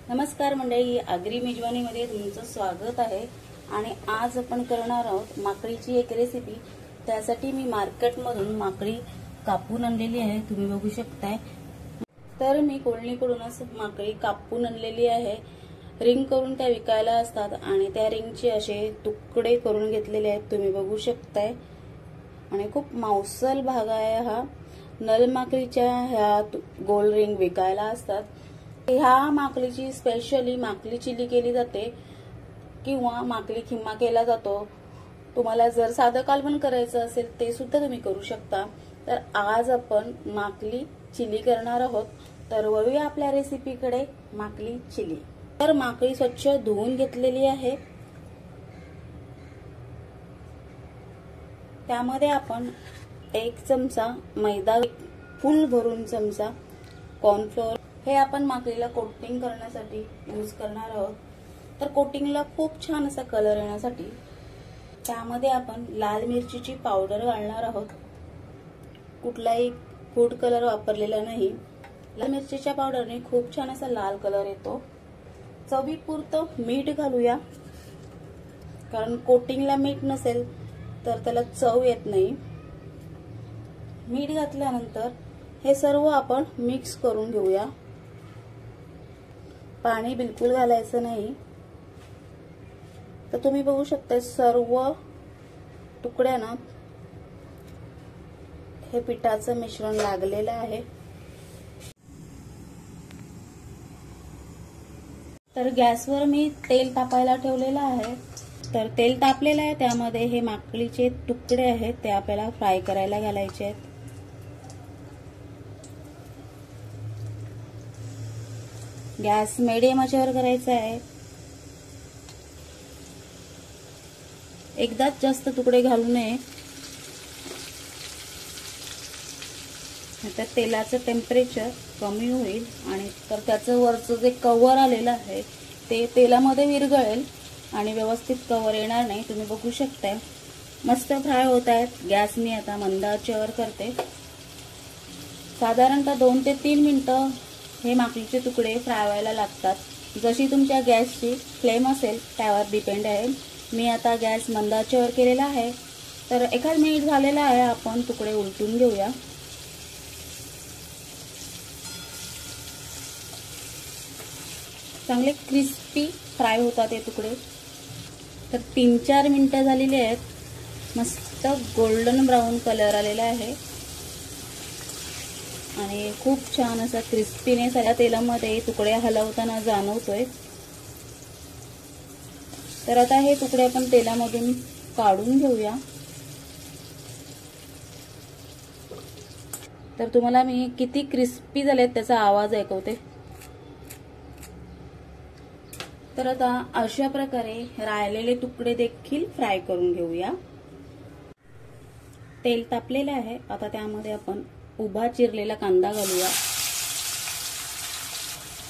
नमस्कार मंडळी, आगरी मेजवानीमध्ये तुमचं स्वागत आहे। आणि आज आपण करणार आहोत माकळीची एक रेसिपी। त्यासाठी मी मार्केटमधून माकळी कापून आणलेली आहे, तुम्ही बघू शकताय। तर मी कोळणीकडूनच माकळी कापून आणलेली आहे। रिंग करून त्या विकायला असतात आणि त्या रिंगचे असे तुकडे करून घेतलेले आहेत, तुम्ही बघू शकताय। आणि खूप मांसल भाग आहे हा। नल माकळीच्या ह्या गोल रिंग विकायला असतात। ह्या माकळीची स्पेशली माकळी चिली केली जाते किंवा माकळी खिमा केला जातो। तुम्हाला जर साधं कालवण करायचं असेल ते सुद्धा तुम्ही करू शकता। तर आज आपण माकळी चिली करणार आहोत। तर वळूया आपल्या रेसिपीकडे, माकळी चिली। तर माकळी स्वच्छ धुवून घेतलेली आहे। त्यामध्ये आपण 1 चमचा मैदा, फुल भरून चमचा कॉर्नफ्लोअर हे आपण माकळीला कोटिंग करण्यासाठी यूज करणार आहोत। तर कोटिंगला खूप छान असा कलर येण्यासाठी त्यामध्ये आपण लाल मिरचीची पावडर घालणार आहोत। कुठलाही फूड कलर वापरलेला नाही। लाल मिरचीच्या पावडरने खूप छान असा लाल कलर येतो। चवीपुरतं मीठ घालूया, कारण कोटिंगला मीठ नसेल तर त्याला चव येत नाही। मीठ घातल्यानंतर हे सर्व आपण मिक्स करून घेऊया। पाणी बिलकुल घालायचं नाही। तर तुम्ही बघू शकता सर्व तुकड्यांना हे पिठाचं मिश्रण लागलेलं आहे। तर गॅसवर मी तेल तापायला ठेवलेलं आहे। तर तेल तापलेलं आहे, त्यामध्ये हे माकळीचे तुकडे आहेत ते आपल्याला फ्राय करायला घालायचे आहेत। गॅस मीडियम आचेवर करायचा आहे। एकदाच जास्त तुकडे घालू नये, नाहीतर तेलाचं टेम्परेचर कमी होईल आणि तर त्याचं वरचं जे कव्हर आलेलं आहे ते तेलामध्ये विरघळेल आणि व्यवस्थित कव्हर येणार नाही। तुम्ही बघू शकताय मस्त फ्राय होत आहेत। गॅस मी आता मंद आचेवर करते। साधारणतः 2 ते 3 मिनिटं हे माकळीचे तुकडे फ्राय व्हायला लागतात। जशी तुमच्या गॅसची फ्लेम असेल त्यावर डिपेंड आहे। मी आता गॅस मंद आचेवर केलेला आहे। तर 1 मिनिट झालेला आहे, आपण तुकडे उलटून घेऊया। चांगले क्रिस्पी फ्राय होतात हे तुकडे। तर 3-4 मिनिटं झालेली आहेत। मस्त गोल्डन ब्राऊन कलर आलेला आहे आणि खूप छान असा क्रिस्पीनेस आला तेलामध्ये तुकडे हलवताना जाणवतोय। तर आता हे तुकडे आपण तेलामधून काढून घेऊया। तर तुम्हाला मी किती क्रिस्पी झालेत त्याचा आवाज ऐकवते। तर आता अशा प्रकारे राहिलेले तुकडे देखील फ्राय करून घेऊया। तेल तापलेले आहे, आता त्यामध्ये आपण उभा चिरलेला कांदा घालूया।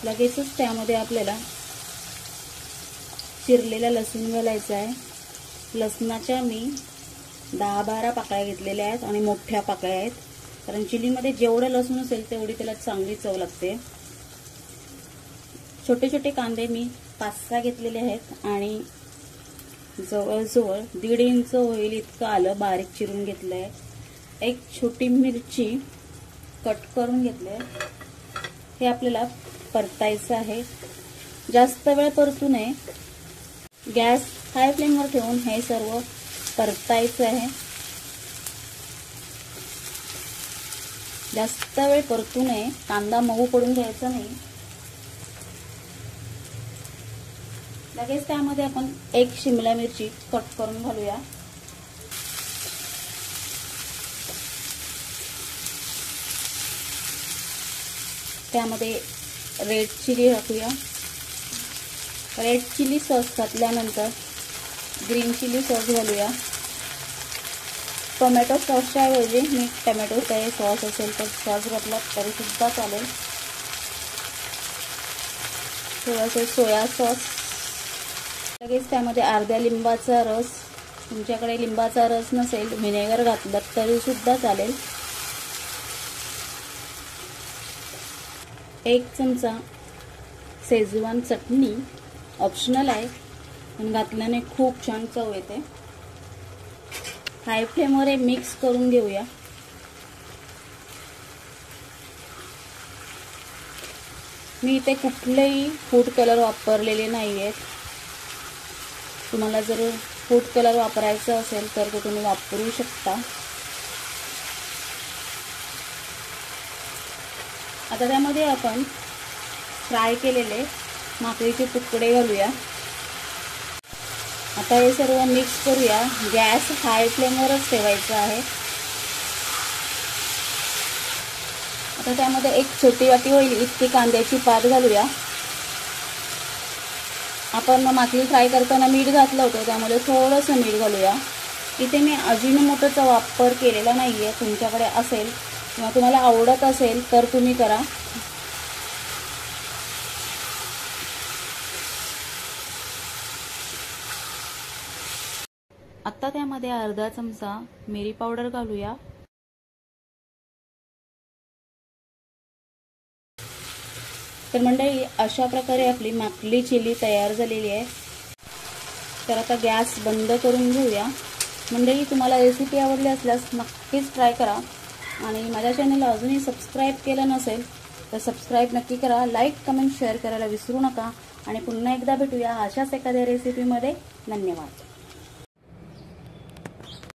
लगेचच त्यामध्ये आपल्याला चिरलेला लसूण घालायचा आहे। लसणाच्या मी 10-12 पाकळ्या घेतलेल्या आहेत आणि मोठ्या पाकळ्या आहेत, कारण चिलीमध्ये जेवढं लसूण असेल तेवढी त्याला चांगली चव लागते। छोटे छोटे कांदे मी 5-6 घेतलेले आहेत आणि जवळजवळ 1.5 इंच होईल इतकं आलं बारीक चिरून घेतलंय। 1 छोटी मिरची कट करून घेतले। हे आपल्याला परतायचं आहे, जास्त वेळ परतू नये। गॅस हाय फ्लेमवर ठेवून हे सर्व परतायचं आहे। जास्त वेळ परतू नये, कांदा मऊ पडून द्यायचा नाही। लगेच त्यामध्ये आपण 1 शिमला मिरची कट करून घालूया। त्यामध्ये रेड चिली टाकूया। रेड चिली सॉस घातल्यानंतर ग्रीन चिली सॉस घालूया। टोमॅटो सॉसच्या ऐवजी मी टोमॅटो सॉस असेल तर सॉस घातला तरी सुद्धा चालेल। थोडासा सोया सॉस, लगेच त्यामध्ये अर्ध्या लिंबाचा रस, तुमच्याकडे लिंबाचा रस नसेल व्हिनेगर घातलं तरी सुद्धा चालेल। 1 चमचा शेजवान चटणी ऑप्शनल आहे, पण घातल्याने खूप छान चव येते। हाय फ्लेमवर हे मिक्स करून घेऊया। मी इथे कुठलेही फूड कलर वापरलेले नाही आहेत। तुम्हाला जर फूड कलर वापरायचा असेल तर तो तुम्ही वापरू शकता। आता त्यामध्ये आपण फ्राय केलेले माकडीचे तुकडे घालूया। आता हे सर्व मिक्स करूया। गॅस हाय फ्लेमवरच ठेवायचा आहे। आता त्यामध्ये एक छोटी वाटी होईल इतकी कांद्याची पात घालूया। आपण माकडी फ्राय करताना मीठ घातलं होतं, त्यामुळे थोडंसं मीठ घालूया। इथे मी अजिनोमोटोचा वापर केलेला नाहीये, तुमच्याकडे असेल किंवा तुम्हाला आवडत असेल तर तुम्ही करा। आता त्यामध्ये अर्धा चमचा मिरी पावडर घालूया। तर मंडळी, अशा प्रकारे आपली माकडी चिली तयार झालेली आहे। तर आता गॅस बंद करून घेऊया। मंडळी, तुम्हाला रेसिपी आवडली असल्यास नक्कीच ट्राय करा आणि माझ्या चॅनलला अजूनही सबस्क्राईब केलं नसेल तर सबस्क्राईब नक्की करा। लाईक, कमेंट, शेअर करायला विसरू नका आणि पुन्हा एकदा भेटूया अशाच एखाद्या रेसिपीमध्ये। धन्यवाद।